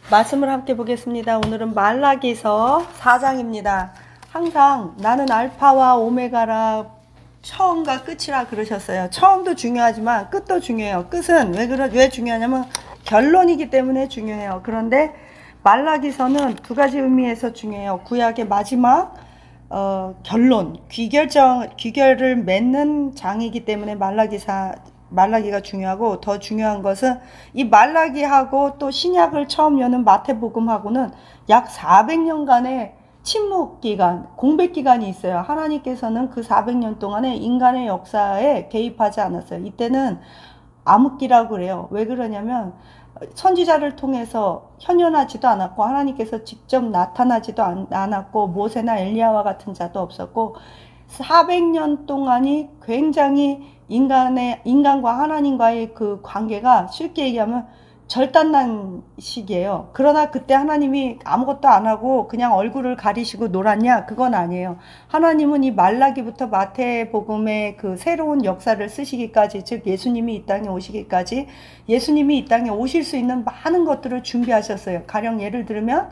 말씀을 함께 보겠습니다. 오늘은 말라기서 4장입니다. 항상 나는 알파와 오메가라, 처음과 끝이라 그러셨어요. 처음도 중요하지만 끝도 중요해요. 끝은 왜 중요하냐면 결론이기 때문에 중요해요. 그런데 말라기서는 두 가지 의미에서 중요해요. 구약의 마지막 결론, 귀결을 맺는 장이기 때문에 말라기가 중요하고, 더 중요한 것은 이 말라기하고 또 신약을 처음 여는 마태복음하고는 약 400년간의 침묵기간, 공백기간이 있어요. 하나님께서는 그 400년 동안에 인간의 역사에 개입하지 않았어요. 이때는 암흑기라고 그래요. 왜 그러냐면 선지자를 통해서 현현하지도 않았고, 하나님께서 직접 나타나지도 않았고, 모세나 엘리야와 같은 자도 없었고, 400년 동안이 굉장히 인간과 하나님과의 그 관계가 쉽게 얘기하면 절단난 시기예요. 그러나 그때 하나님이 아무것도 안 하고 그냥 얼굴을 가리시고 놀았냐? 그건 아니에요. 하나님은 이 말라기부터 마태복음의 그 새로운 역사를 쓰시기까지, 즉 예수님이 이 땅에 오시기까지, 예수님이 이 땅에 오실 수 있는 많은 것들을 준비하셨어요. 가령 예를 들면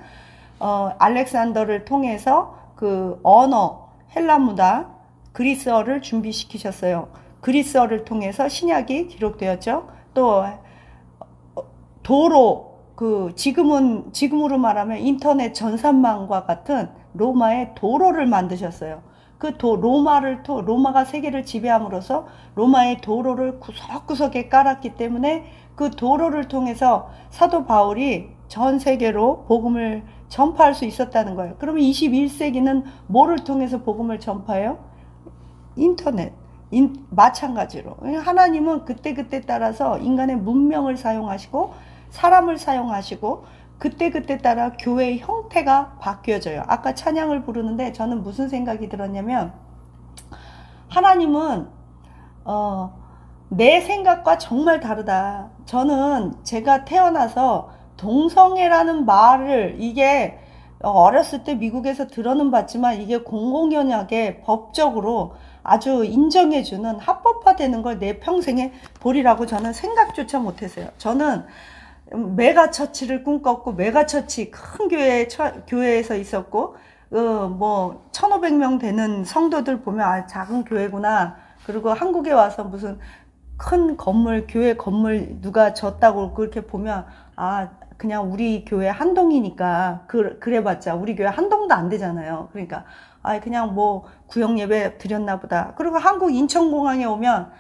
알렉산더를 통해서 그 언어, 헬라 문화, 그리스어를 준비시키셨어요. 그리스어를 통해서 신약이 기록되었죠. 또 도로, 지금으로 말하면 인터넷 전산망과 같은 로마의 도로를 만드셨어요. 로마가 세계를 지배함으로써 로마의 도로를 구석구석에 깔았기 때문에 그 도로를 통해서 사도 바울이 전 세계로 복음을 전파할 수 있었다는 거예요. 그러면 21세기는 뭐를 통해서 복음을 전파해요? 인터넷. 마찬가지로 하나님은 그때그때 따라서 인간의 문명을 사용하시고 사람을 사용하시고 그때그때 따라 교회의 형태가 바뀌어져요. 아까 찬양을 부르는데 저는 무슨 생각이 들었냐면, 하나님은 내 생각과 정말 다르다. 저는 제가 태어나서 동성애라는 말을, 이게 어렸을 때 미국에서 들어는 봤지만 이게 공공연하게 법적으로 아주 인정해주는, 합법화되는 걸 내 평생에 보리라고 저는 생각조차 못했어요. 저는 메가처치를 꿈꿨고, 메가처치 큰 교회에서 있었고, 1500명 되는 성도들 보면 작은 교회구나. 그리고 한국에 와서 무슨 큰 건물, 교회 건물 누가 졌다고 그렇게 보면 그냥 우리 교회 한동이니까 그래봤자 우리 교회 한동도 안 되잖아요. 그러니까 그냥 구역 예배 드렸나 보다. 그리고 한국 인천공항에 오면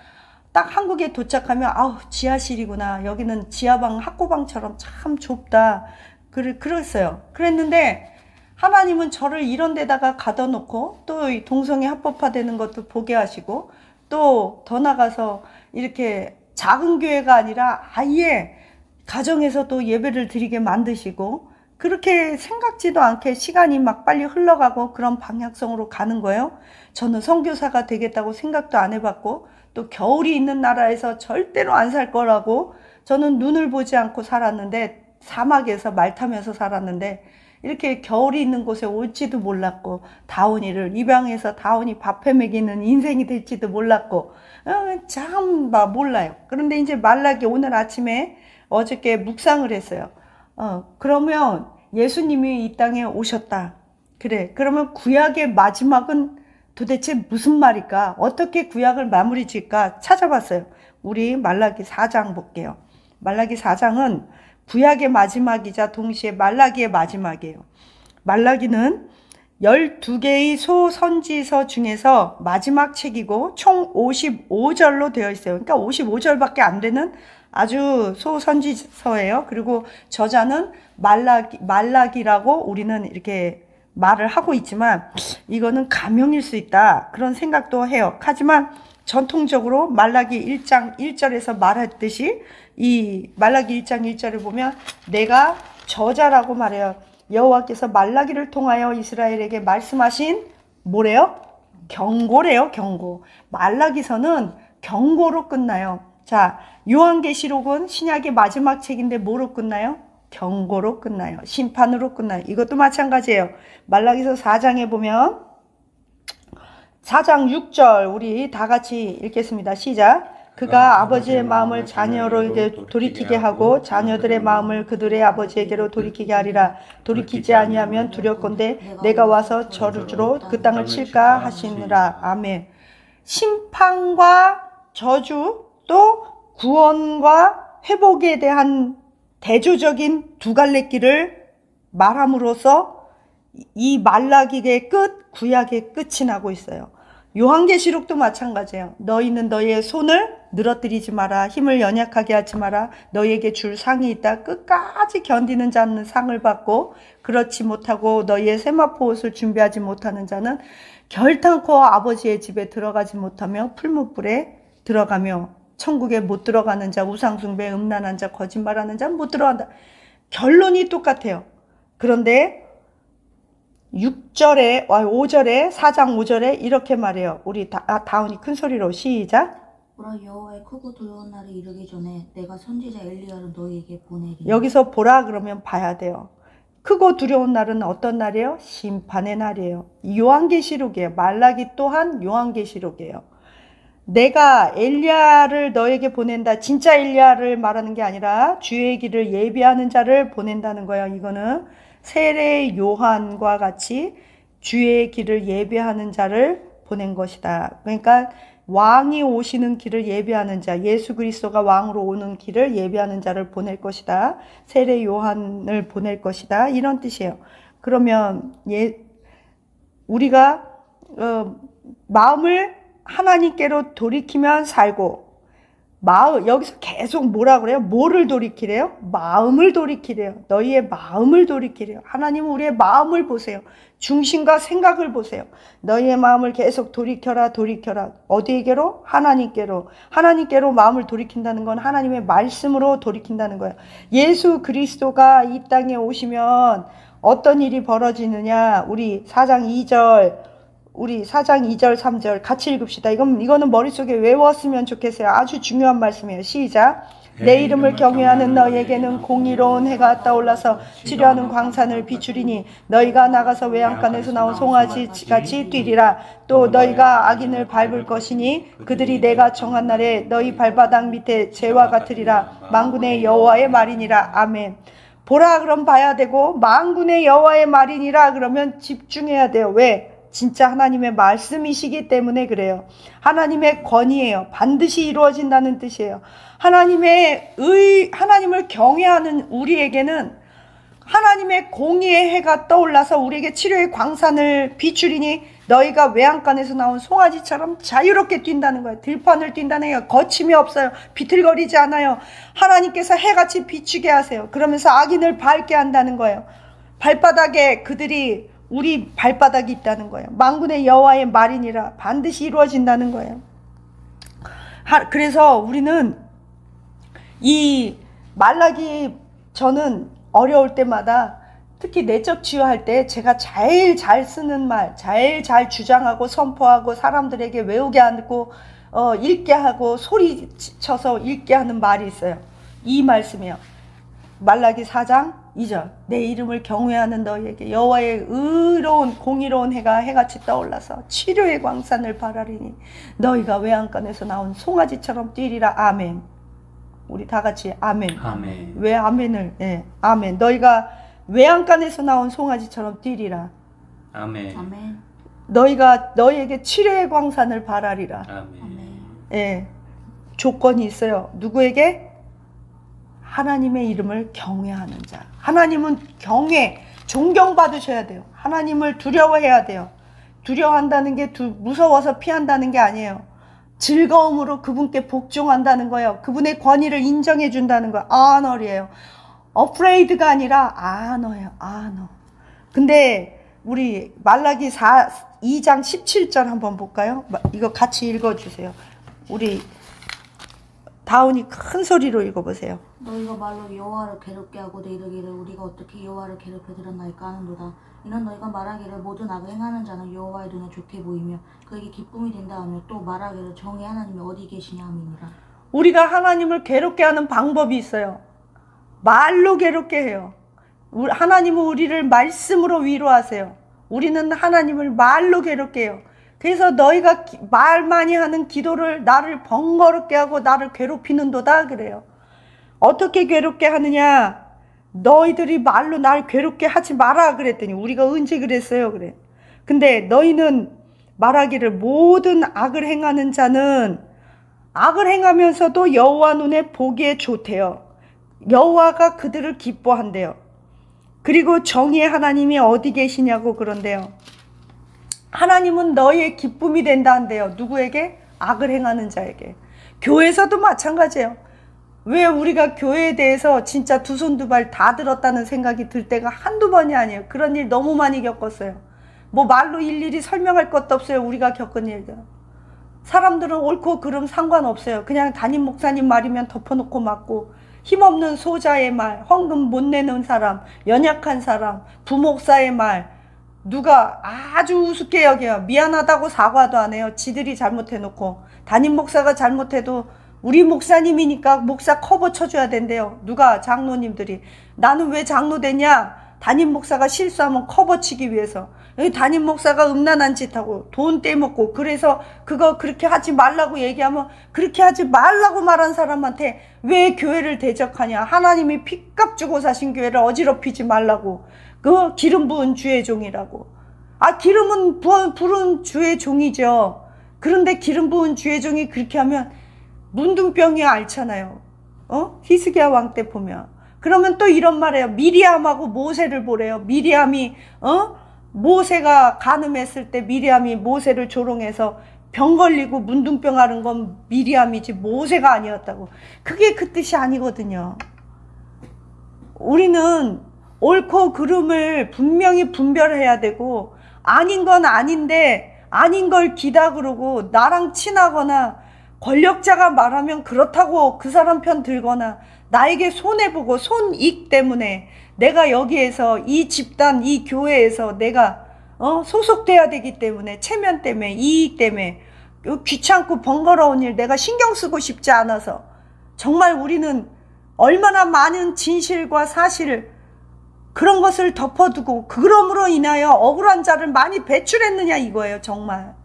딱 한국에 도착하면 지하실이구나. 여기는 지하방, 학고방처럼 참 좁다. 그랬어요. 그랬는데 하나님은 저를 이런 데다가 가둬놓고 또 이 동성애 합법화되는 것도 보게 하시고, 또 더 나가서 이렇게 작은 교회가 아니라 아예 가정에서 또 예배를 드리게 만드시고, 그렇게 생각지도 않게 시간이 막 빨리 흘러가고 그런 방향성으로 가는 거예요. 저는 선교사가 되겠다고 생각도 안 해봤고, 또 겨울이 있는 나라에서 절대로 안 살 거라고, 저는 눈을 보지 않고 살았는데, 사막에서 말 타면서 살았는데 이렇게 겨울이 있는 곳에 올지도 몰랐고, 다운이를 입양해서 다운이 밥해 먹이는 인생이 될지도 몰랐고, 참 몰라요. 그런데 이제 말라기 오늘 아침에 어저께 묵상을 했어요. 그러면 예수님이 이 땅에 오셨다. 그래. 그러면 구약의 마지막은 도대체 무슨 말일까? 어떻게 구약을 마무리 질까 찾아봤어요. 우리 말라기 4장 볼게요. 말라기 4장은 구약의 마지막이자 동시에 말라기의 마지막이에요. 말라기는 12개의 소선지서 중에서 마지막 책이고 총 55절로 되어 있어요. 그러니까 55절밖에 안 되는 아주 소선지서예요. 그리고 저자는 말라기라고 우리는 이렇게 말을 하고 있지만 이거는 가명일 수 있다, 그런 생각도 해요. 하지만 전통적으로 말라기 1장 1절에서 말했듯이 이 말라기 1장 1절을 보면 내가 저자라고 말해요. 여호와께서 말라기를 통하여 이스라엘에게 말씀하신 뭐래요? 경고래요. 경고. 말라기서는 경고로 끝나요. 자, 요한계시록은 신약의 마지막 책인데 뭐로 끝나요? 경고로 끝나요. 심판으로 끝나요. 이것도 마찬가지예요. 말라기서 4장에 보면 4장 6절 우리 다 같이 읽겠습니다. 시작. 그가 아버지의 마음을 자녀로에게 돌이키게 하고 자녀들의 마음을 그들의 아버지에게로 돌이키게 하리라. 돌이키지 아니하면 두렵건대 내가 와서 저주로 그 땅을 칠까 하시느라. 아멘. 심판과 저주 또 구원과 회복에 대한 대조적인 두 갈래 길을 말함으로써 이 말라기의 끝, 구약의 끝이 나고 있어요. 요한계시록도 마찬가지예요. 너희는 너희의 손을 늘어뜨리지 마라. 힘을 연약하게 하지 마라. 너희에게 줄 상이 있다. 끝까지 견디는 자는 상을 받고 그렇지 못하고 너희의 세마포 옷을 준비하지 못하는 자는 결탄코 아버지의 집에 들어가지 못하며 풀무불에 들어가며 천국에 못 들어가는 자, 우상숭배, 음란한 자, 거짓말하는 자는 못 들어간다. 결론이 똑같아요. 그런데 6절에, 5절에, 4장 5절에 이렇게 말해요. 우리 다운이 큰 소리로 시작. 보라, 여호와의 크고 두려운 날이 이르기 전에 내가 선지자 엘리야를 너희에게 보내리니. 여기서 보라 그러면 봐야 돼요. 크고 두려운 날은 어떤 날이에요? 심판의 날이에요. 요한계시록이에요. 말라기 또한 요한계시록이에요. 내가 엘리야를 너에게 보낸다. 진짜 엘리야를 말하는 게 아니라 주의 길을 예비하는 자를 보낸다는 거예요. 이거는 세례 요한과 같이 주의 길을 예비하는 자를 보낸 것이다. 그러니까 왕이 오시는 길을 예비하는 자, 예수 그리스도가 왕으로 오는 길을 예비하는 자를 보낼 것이다. 세례 요한을 보낼 것이다. 이런 뜻이에요. 그러면 우리가 마음을 하나님께로 돌이키면 살고, 여기서 계속 뭐라 그래요? 뭐를 돌이키래요? 마음을 돌이키래요. 너희의 마음을 돌이키래요. 하나님은 우리의 마음을 보세요. 중심과 생각을 보세요. 너희의 마음을 계속 돌이켜라, 돌이켜라. 어디에게로? 하나님께로. 하나님께로 마음을 돌이킨다는 건 하나님의 말씀으로 돌이킨다는 거예요. 예수 그리스도가 이 땅에 오시면 어떤 일이 벌어지느냐? 우리 4장 2절, 3절 같이 읽읍시다. 이거는 머릿속에 외웠으면 좋겠어요. 아주 중요한 말씀이에요. 시작. 내 이름을 경외하는 너희에게는 공의로운 해가 떠올라서 치료하는 광산을 비추리니 너희가 나가서 외양간에서 나온 송아지같이 뛰리라. 또 너희가 악인을 밟을 것이니 그들이 내가 정한 날에 너희 발바닥 밑에 재와 같으리라. 만군의 여호와의 말이니라. 아멘. 보라 그럼 봐야 되고, 만군의 여호와의 말이니라 그러면 집중해야 돼요. 왜? 진짜 하나님의 말씀이시기 때문에 그래요. 하나님의 권위예요. 반드시 이루어진다는 뜻이에요. 하나님을 경외하는 우리에게는 하나님의 공의의 해가 떠올라서 우리에게 치료의 광산을 비추리니 너희가 외양간에서 나온 송아지처럼 자유롭게 뛴다는 거예요. 들판을 뛴다는 거예요. 거침이 없어요. 비틀거리지 않아요. 하나님께서 해같이 비추게 하세요. 그러면서 악인을 밟게 한다는 거예요. 발바닥에 그들이 우리 발바닥이 있다는 거예요. 만군의 여호와의 말이니라. 반드시 이루어진다는 거예요. 그래서 우리는 이 말라기, 저는 어려울 때마다 특히 내적 치유할 때 제가 제일 잘 쓰는 말, 제일 잘 주장하고 선포하고 사람들에게 외우게 하고 읽게 하고 소리쳐서 읽게 하는 말이 있어요. 이 말씀이에요. 말라기 4장 2절. 내 이름을 경외하는 너희에게 여호와의 의로운 공의로운 해가 해같이 떠올라서 치료의 광산을 바라리니 너희가 외양간에서 나온 송아지처럼 뛰리라. 아멘. 우리 다 같이 아멘. 아멘. 왜 아멘을? 네, 아멘. 너희가 외양간에서 나온 송아지처럼 뛰리라. 아멘. 아멘. 너희가 너희에게 치료의 광산을 바라리라. 아멘. 예, 조건이 있어요. 누구에게? 하나님의 이름을 경외하는 자. 하나님은 존경받으셔야 돼요. 하나님을 두려워해야 돼요. 두려워한다는 게 무서워서 피한다는 게 아니에요. 즐거움으로 그분께 복종한다는 거예요. 그분의 권위를 인정해 준다는 거예요. honor이에요. afraid가 아니라 honor예요. honor. 근데 우리 말라기 2장 17절 한번 볼까요? 이거 같이 읽어주세요. 우리 다운이 큰 소리로 읽어보세요. 너희가 말로 여호와를 괴롭게 하고도 이르기를 우리가 어떻게 여호와를 괴롭혀 드렸나이까 하는도다. 이는 너희가 말하기를 모든 악을 행하는 자는 여호와의 눈에 좋게 보이며 그에게 기쁨이 된다 하며 또 말하기를 정의 하나님이 어디 계시냐 함이니라. 우리가 하나님을 괴롭게 하는 방법이 있어요. 말로 괴롭게 해요. 하나님은 우리를 말씀으로 위로하세요. 우리는 하나님을 말로 괴롭게 해요. 그래서 너희가 말 많이 하는 기도를 나를 번거롭게 하고 나를 괴롭히는도다 그래요. 어떻게 괴롭게 하느냐? 너희들이 말로 날 괴롭게 하지 마라 그랬더니 우리가 언제 그랬어요? 그래. 근데 너희는 말하기를 모든 악을 행하는 자는 악을 행하면서도 여호와 눈에 보기에 좋대요. 여호와가 그들을 기뻐한대요. 그리고 정의의 하나님이 어디 계시냐고 그런데요. 하나님은 너희의 기쁨이 된다 한대요. 누구에게? 악을 행하는 자에게. 교회에서도 마찬가지예요. 왜 우리가 교회에 대해서 진짜 두 손 두 발 다 들었다는 생각이 들 때가 한두 번이 아니에요. 그런 일 너무 많이 겪었어요. 뭐 말로 일일이 설명할 것도 없어요. 우리가 겪은 일들. 사람들은 옳고 그름 상관없어요. 그냥 담임 목사님 말이면 덮어놓고 맞고, 힘없는 소자의 말, 헌금 못 내는 사람, 연약한 사람, 부목사의 말, 누가 아주 우습게 여겨요. 미안하다고 사과도 안 해요. 지들이 잘못해놓고. 담임 목사가 잘못해도 우리 목사님이니까 목사 커버 쳐줘야 된대요. 누가? 장로님들이. 나는 왜 장로 되냐? 담임 목사가 실수하면 커버 치기 위해서. 담임 목사가 음란한 짓 하고 돈 떼먹고, 그래서 그거 그렇게 하지 말라고 얘기하면 그렇게 하지 말라고 말한 사람한테 왜 교회를 대적하냐? 하나님이 핏값 주고 사신 교회를 어지럽히지 말라고. 그 기름 부은 주의 종이라고. 아, 기름은 부은 주의 종이죠. 그런데 기름 부은 주의 종이 그렇게 하면 문둥병이 앓잖아요. 히스기야 왕 때 보면. 그러면 또 이런 말이에요. 미리암하고 모세를 보래요. 미리암이 모세가 간음했을 때 미리암이 모세를 조롱해서 병 걸리고 문둥병 앓은 건 미리암이지 모세가 아니었다고. 그게 그 뜻이 아니거든요. 우리는 옳고 그름을 분명히 분별해야 되고, 아닌 건 아닌데 아닌 걸 기다 그러고, 나랑 친하거나 권력자가 말하면 그렇다고 그 사람 편 들거나, 나에게 손해보고 손익 때문에 내가 여기에서 이 집단 이 교회에서 내가 소속돼야 되기 때문에, 체면 때문에, 이익 때문에, 귀찮고 번거로운 일 내가 신경 쓰고 싶지 않아서, 정말 우리는 얼마나 많은 진실과 사실 그런 것을 덮어두고 그럼으로 인하여 억울한 자를 많이 배출했느냐 이거예요. 정말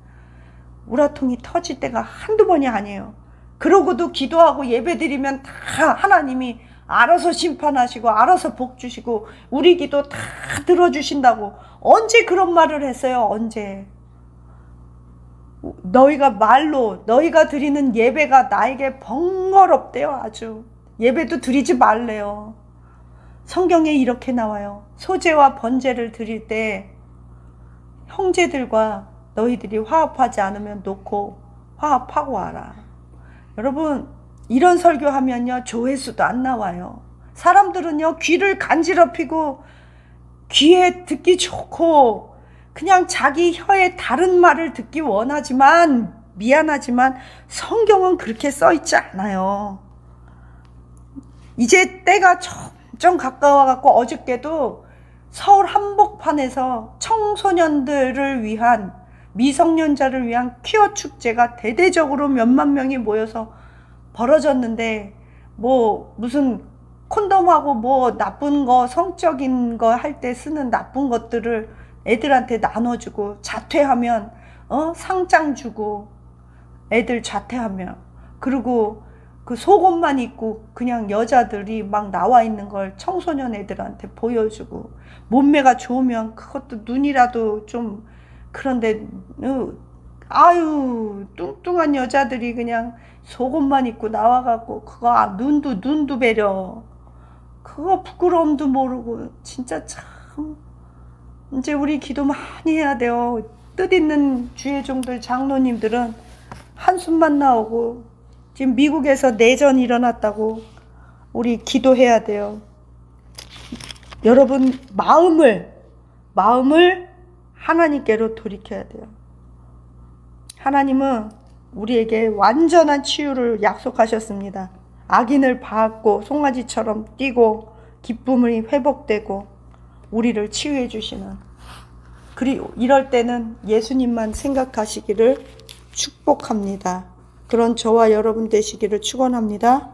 우라통이 터질 때가 한두 번이 아니에요. 그러고도 기도하고 예배드리면 다 하나님이 알아서 심판하시고 알아서 복 주시고 우리 기도 다 들어주신다고. 언제 그런 말을 했어요? 언제? 너희가 말로 너희가 드리는 예배가 나에게 번거롭대요. 아주 예배도 드리지 말래요. 성경에 이렇게 나와요. 소제와 번제를 드릴 때 형제들과 너희들이 화합하지 않으면 놓고 화합하고 와라. 여러분, 이런 설교하면요 조회수도 안 나와요. 사람들은요 귀를 간지럽히고 귀에 듣기 좋고 그냥 자기 혀에 다른 말을 듣기 원하지만, 미안하지만 성경은 그렇게 써있지 않아요. 이제 때가 좀 가까워갖고 어저께도 서울 한복판에서 청소년들을 위한, 미성년자를 위한 퀴어 축제가 대대적으로 몇만 명이 모여서 벌어졌는데, 뭐 무슨 콘돔하고 뭐 나쁜 거, 성적인 거 할 때 쓰는 나쁜 것들을 애들한테 나눠주고, 자퇴하면 상장 주고, 애들 자퇴하면, 그리고 그 속옷만 입고 그냥 여자들이 막 나와 있는 걸 청소년 애들한테 보여주고, 몸매가 좋으면 그것도 눈이라도 좀, 그런데 아유 뚱뚱한 여자들이 그냥 속옷만 입고 나와갖고 그거 눈도 배려. 그거 부끄러움도 모르고. 진짜 참 이제 우리 기도 많이 해야 돼요. 뜻있는 주의 종들, 장로님들은 한숨만 나오고, 지금 미국에서 내전이 일어났다고 우리 기도해야 돼요. 여러분 마음을 하나님께로 돌이켜야 돼요. 하나님은 우리에게 완전한 치유를 약속하셨습니다. 악인을 받고 송아지처럼 뛰고 기쁨이 회복되고 우리를 치유해 주시는, 그리고 이럴 때는 예수님만 생각하시기를 축복합니다. 그런 저와 여러분 되시기를 축원합니다.